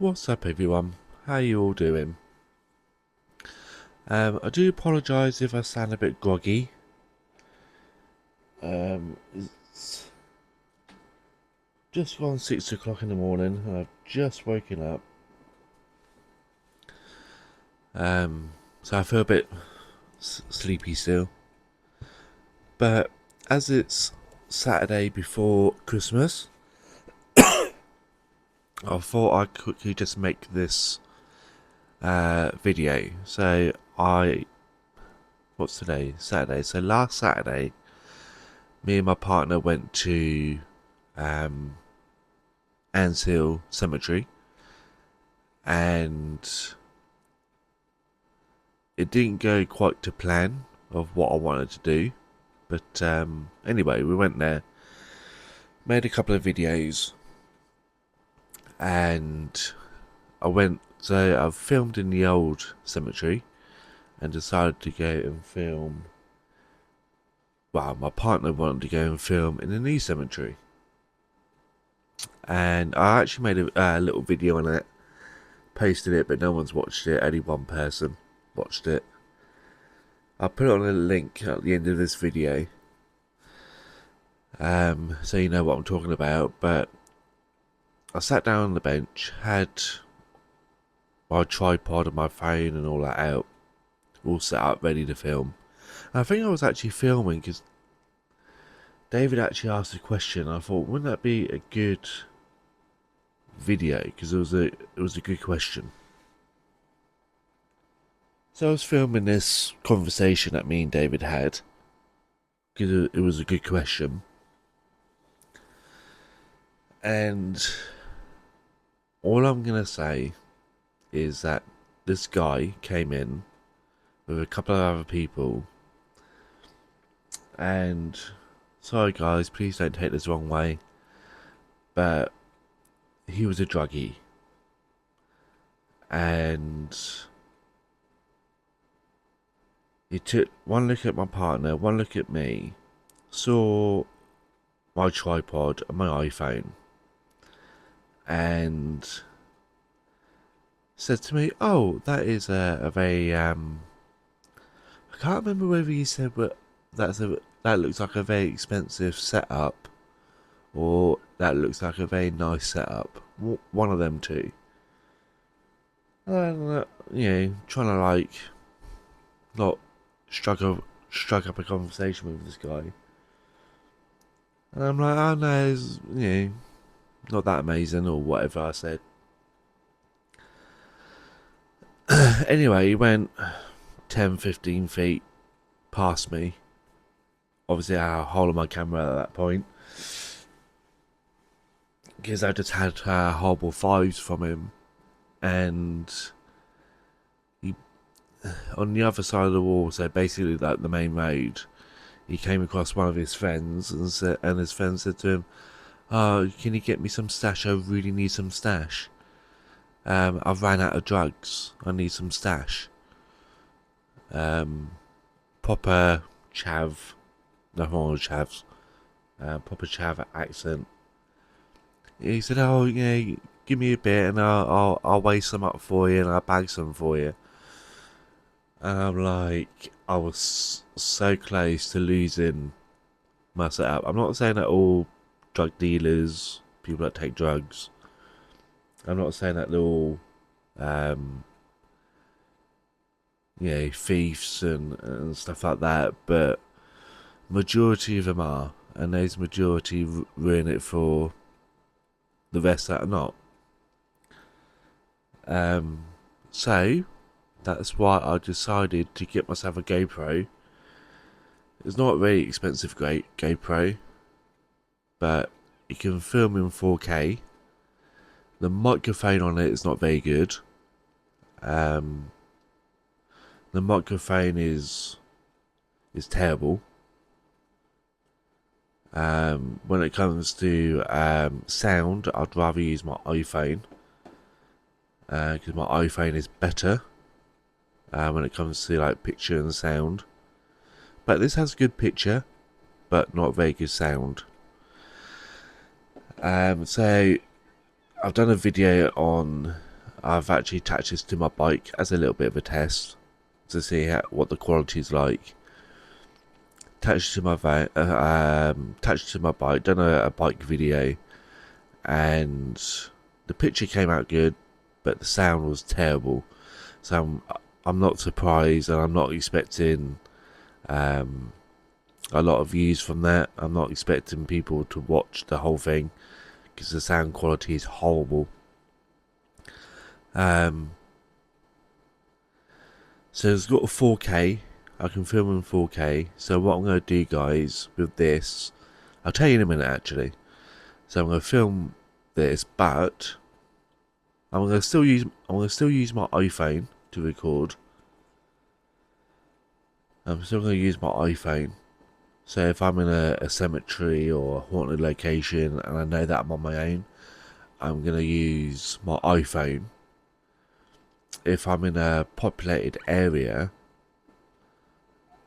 What's up everyone? How you all doing? I do apologise if I sound a bit groggy. It's just gone 6 o'clock in the morning and I've just woken up. So I feel a bit sleepy still. But as it's Saturday before Christmas, I thought I'd quickly just make this video. What's today? Saturday. So last Saturday, me and my partner went to um, Anshill Cemetery, and it didn't go quite to plan of what I wanted to do. But anyway, we went there, made a couple of videos, and I filmed in the old cemetery and decided to go and film. Well, my partner wanted to go and film in the new cemetery. And I actually made a little video on it, posted it, but no one's watched it. Only one person watched it. I'll put it on a link at the end of this video, so you know what I'm talking about. But I sat down on the bench, had my tripod and my phone and all that out, all set up, ready to film. And I think I was actually filming because David actually asked a question. I thought, wouldn't that be a good video? Because it was a good question. So I was filming this conversation that me and David had because it was a good question. And all I'm gonna say is that this guy came in with a couple of other people, and sorry guys, please don't take this the wrong way, but he was a druggie, and he took one look at my partner, one look at me, saw my tripod and my iPhone, and said to me, "Oh, that is a very I can't remember whether he said, but that looks like a very expensive setup, or that looks like a very nice setup. One of them two." And trying to like not struck up a conversation with this guy, and I'm like, "Oh no, it's, not that amazing," or whatever I said. Anyway, he went 10, 15 feet past me. Obviously, I had a hold of my camera at that point because I just had horrible vibes from him. And he, on the other side of the wall, so basically like the main road, he came across one of his friends and his friend said to him, "Oh, can you get me some stash? I really need some stash. I've ran out of drugs. I need some stash." Proper chav, nothing wrong with chavs. Proper chav accent. He said, "Oh, yeah, give me a bit, and I'll weigh some up for you, and I'll bag some for you." And I'm like, I was so close to losing my setup. I'm not saying that all drug dealers, people that take drugs, I'm not saying that they're all, um, thieves and stuff like that, but majority of them are, and those majority ruin it for the rest that are not. So that's why I decided to get myself a GoPro. It's not a very expensive GoPro, but you can film in 4K. The microphone on it is not very good. The microphone is terrible. When it comes to sound, I'd rather use my iPhone because my iPhone is better when it comes to like picture and sound. But this has good picture, but not very good sound. So I've done a video on I've actually attached this to my bike as a little bit of a test to see what the quality is like. Attached to my attached to my bike, done a bike video, and the picture came out good, but the sound was terrible. So I'm not surprised, and I'm not expecting a lot of views from that. I'm not expecting people to watch the whole thing because the sound quality is horrible. So it's got a 4K. I can film in 4K. So what I'm going to do, guys, with this, I'll tell you in a minute actually. So I'm going to film this, but I'm going to still use my iPhone to record. I'm still going to use my iPhone. So if I'm in a cemetery or a haunted location and I know that I'm on my own, I'm going to use my iPhone. If I'm in a populated area,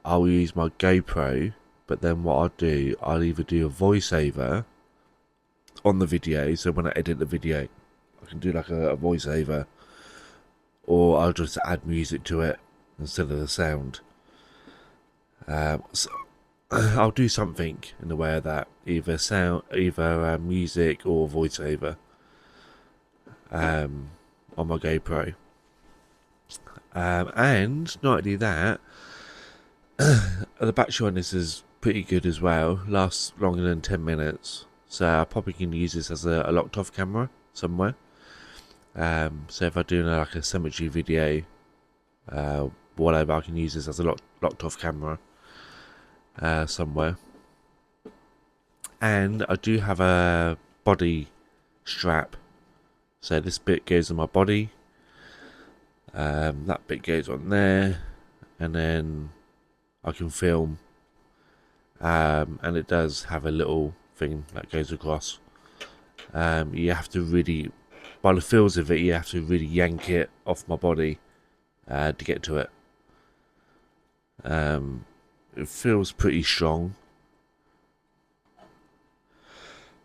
I'll use my GoPro, but then what I'll do, I'll either do a voiceover on the video, so when I edit the video, I can do like a voiceover, or I'll just add music to it instead of the sound. So I'll do something in the way of that, either music or voiceover on my GoPro. And not only that, the battery on this is pretty good as well, lasts longer than 10 minutes, so I probably can use this as a locked off camera somewhere. So if I do like a cemetery video, whatever, I can use this as a locked off camera somewhere. And I do have a body strap, so this bit goes on my body, that bit goes on there, and then I can film, and it does have a little thing that goes across. You have to really, by the feels of it, you have to really yank it off my body to get to it. It feels pretty strong.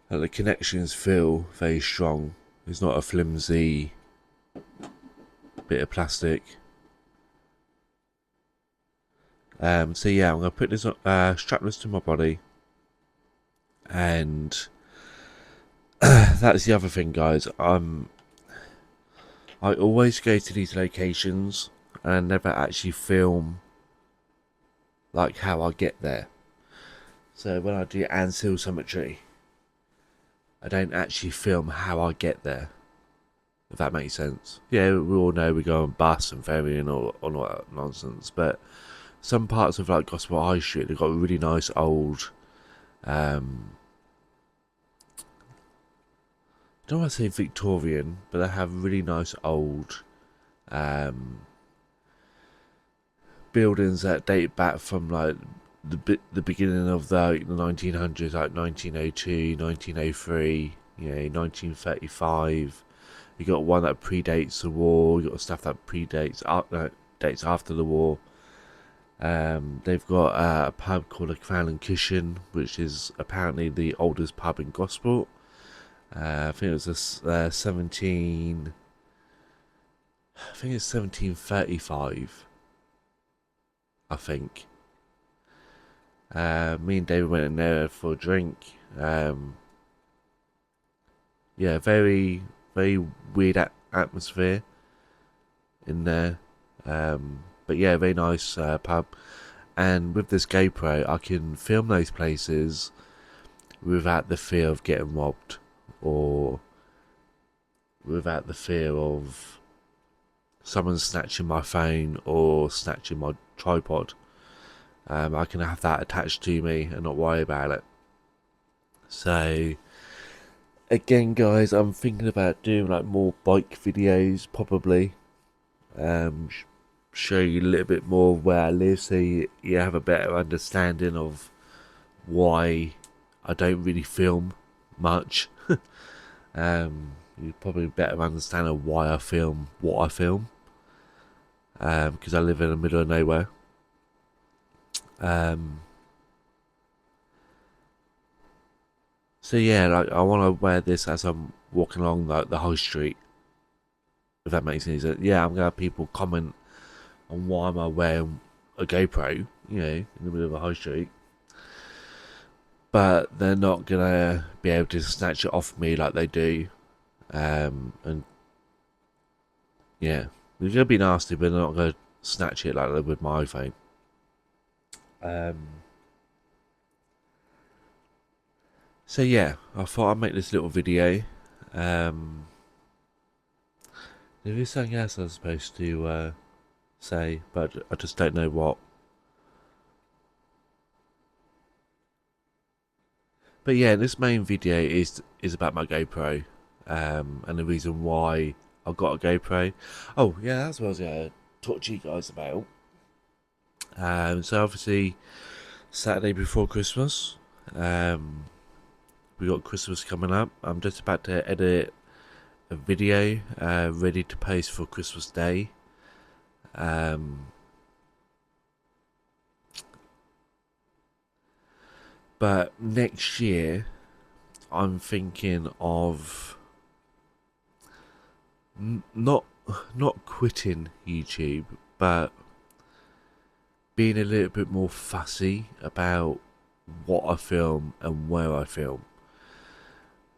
The connections feel very strong. It's not a flimsy bit of plastic. So yeah, I'm gonna put this strap this to my body, and that's the other thing, guys. I always go to these locations and I never actually film like how I get there. So when I do Anfield Cemetery, I don't actually film how I get there, if that makes sense. Yeah, we all know we go on bus and ferry and all that nonsense, but some parts of like Gosport High Street, they've got really nice old, I don't want to say Victorian, but they have really nice old buildings that date back from like the beginning of the 1900s, like 1902, 1903, 1935. You got one that predates the war. You got stuff that dates after the war. They've got a pub called the Crown and Cushion, which is apparently the oldest pub in Gosport. I think it was a 1735. I think. Me and David went in there for a drink. Yeah, very, very weird atmosphere in there. But yeah, very nice pub. And with this GoPro, I can film those places without the fear of getting robbed, or without the fear of someone snatching my phone or snatching my tripod. I can have that attached to me and not worry about it. So again, guys, I'm thinking about doing like more bike videos, probably. Show you a little bit more of where I live, so you have a better understanding of why I don't really film much. You probably better understand of why I film what I film, because I live in the middle of nowhere. So yeah, like I want to wear this as I'm walking along the high street if that makes any sense. Yeah, I'm gonna have people comment on why am I wearing a GoPro, in the middle of a high street, but they're not gonna be able to snatch it off me like they do. And yeah, they're gonna be nasty, but they're not gonna snatch it like they would my iPhone. So yeah, I thought I'd make this little video. There is something else I was supposed to say, but I just don't know what. But yeah, this main video is about my GoPro, and the reason why I got a GoPro. Oh yeah, that's what I was gonna talk to you guys about. So obviously, Saturday before Christmas, we got Christmas coming up. I'm just about to edit a video, ready to post for Christmas Day. But next year, I'm thinking of not quitting YouTube, but being a little bit more fussy about what I film and where I film.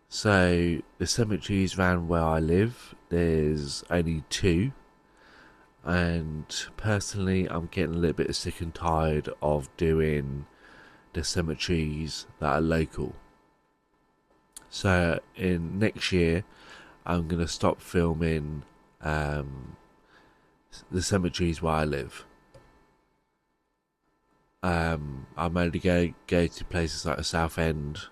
So the cemeteries around where I live, there's only 2, and personally, I'm getting a little bit sick and tired of doing the cemeteries that are local. So in next year, I'm gonna stop filming the cemeteries where I live. I'm only go to places like the Southend,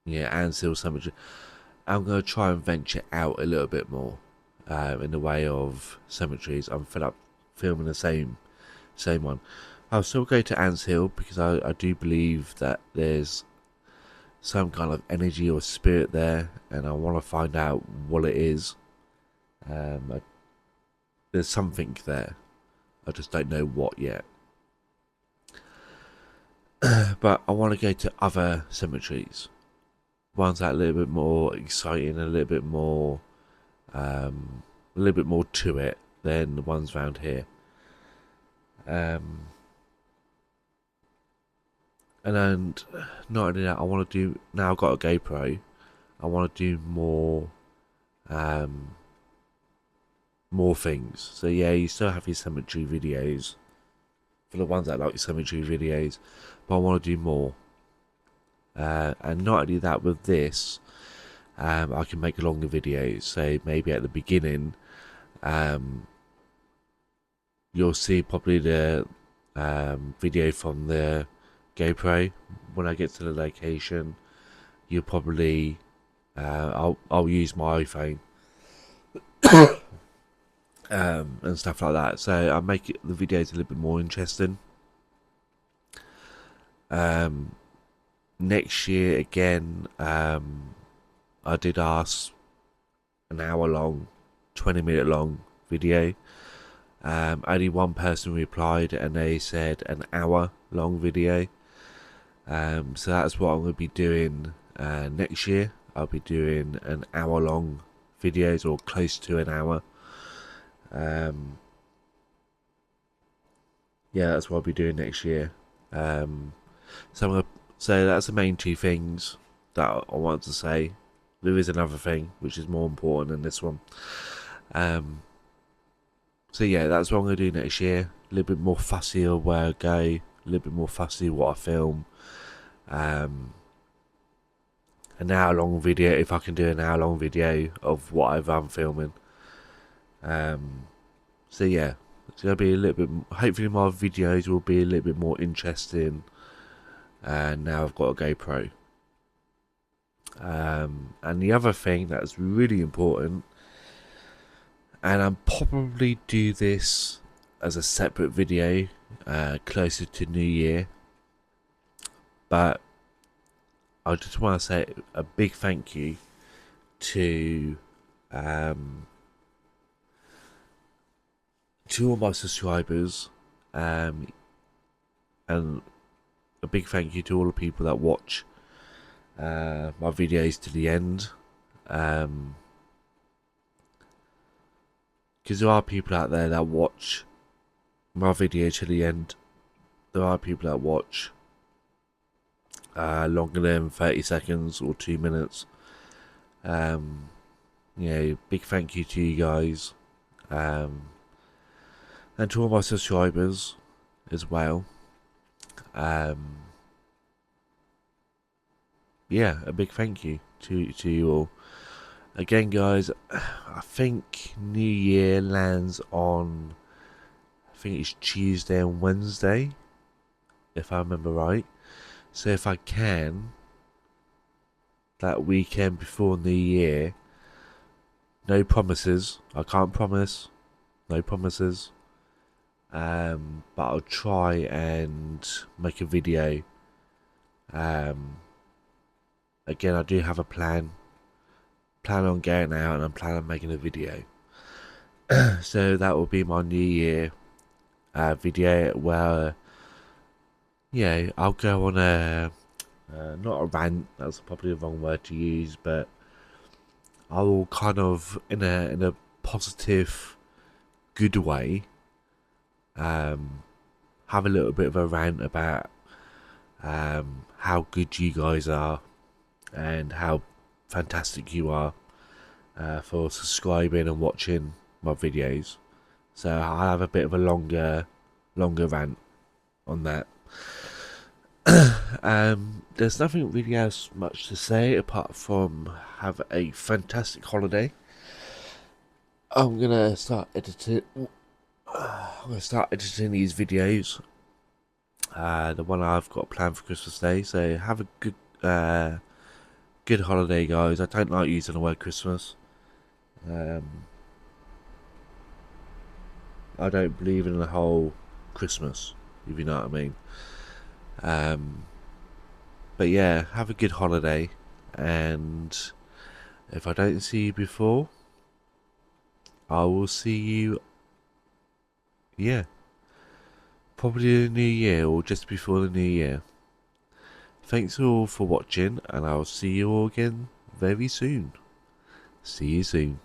Anshill Cemetery. I'm gonna try and venture out a little bit more in the way of cemeteries. I'm fed up filming the same one. I'll still go to Anshill because I do believe that there's some kind of energy or spirit there, and I want to find out what it is. There's something there. I just don't know what yet. But I want to go to other cemeteries. Ones that are a little bit more exciting, a little bit more to it than the ones around here. And then, not only that, I want to do, now I've got a GoPro, I want to do more things. So yeah, you still have your cemetery videos, for the ones that like cemetery videos, but I want to do more. And not only that, with this, I can make longer videos. So maybe at the beginning, you'll see probably the video from the GoPro. When I get to the location, you'll probably I'll use my iPhone and stuff like that. So I make the videos a little bit more interesting. Next year again, I did ask an hour long, 20-minute long video. Only one person replied and they said an hour long video. So that's what I'm going to be doing next year. I'll be doing an hour long videos, or close to an hour. Yeah, that's what I'll be doing next year. So I'm going to say that's the main 2 things that I want to say. There is another thing which is more important than this one. So yeah, that's what I'm going to do next year. A little bit more fussy of where I go, a little bit more fussy what I film. An hour long video, if I can do an hour long video of whatever I'm filming. So yeah, it's going to be a little bit, hopefully my videos will be a little bit more interesting. And now I've got a GoPro. And the other thing that's really important, and I'll probably do this as a separate video closer to New Year, but I just want to say a big thank you to all my subscribers, and a big thank you to all the people that watch my videos to the end. because there are people out there that watch my video to the end. There are people that watch longer than 30 seconds or 2 minutes. Big thank you to you guys, and to all my subscribers as well. A big thank you to you all. Again, guys, I think New Year lands on, I think it's Tuesday and Wednesday, if I remember right. So if I can, that weekend before New Year, no promises, I can't promise, no promises, but I'll try and make a video. Again, I do have a plan on going out, and I'm planning on making a video. So that will be my New Year video, where I'll go on a not a rant, that's probably the wrong word to use, but I will kind of in a positive, good way, have a little bit of a rant about how good you guys are and how fantastic you are for subscribing and watching my videos. So I'll have a bit of a longer rant on that. There's nothing really else much to say apart from have a fantastic holiday. I'm gonna start editing. These videos. The one I've got planned for Christmas Day. So have a good holiday, guys. I don't like using the word Christmas. I don't believe in the whole Christmas, if you know what I mean. But yeah, have a good holiday, and if I don't see you before, I will see you, probably the new year or just before the new year. Thanks all for watching, and I'll see you all again very soon. See you soon.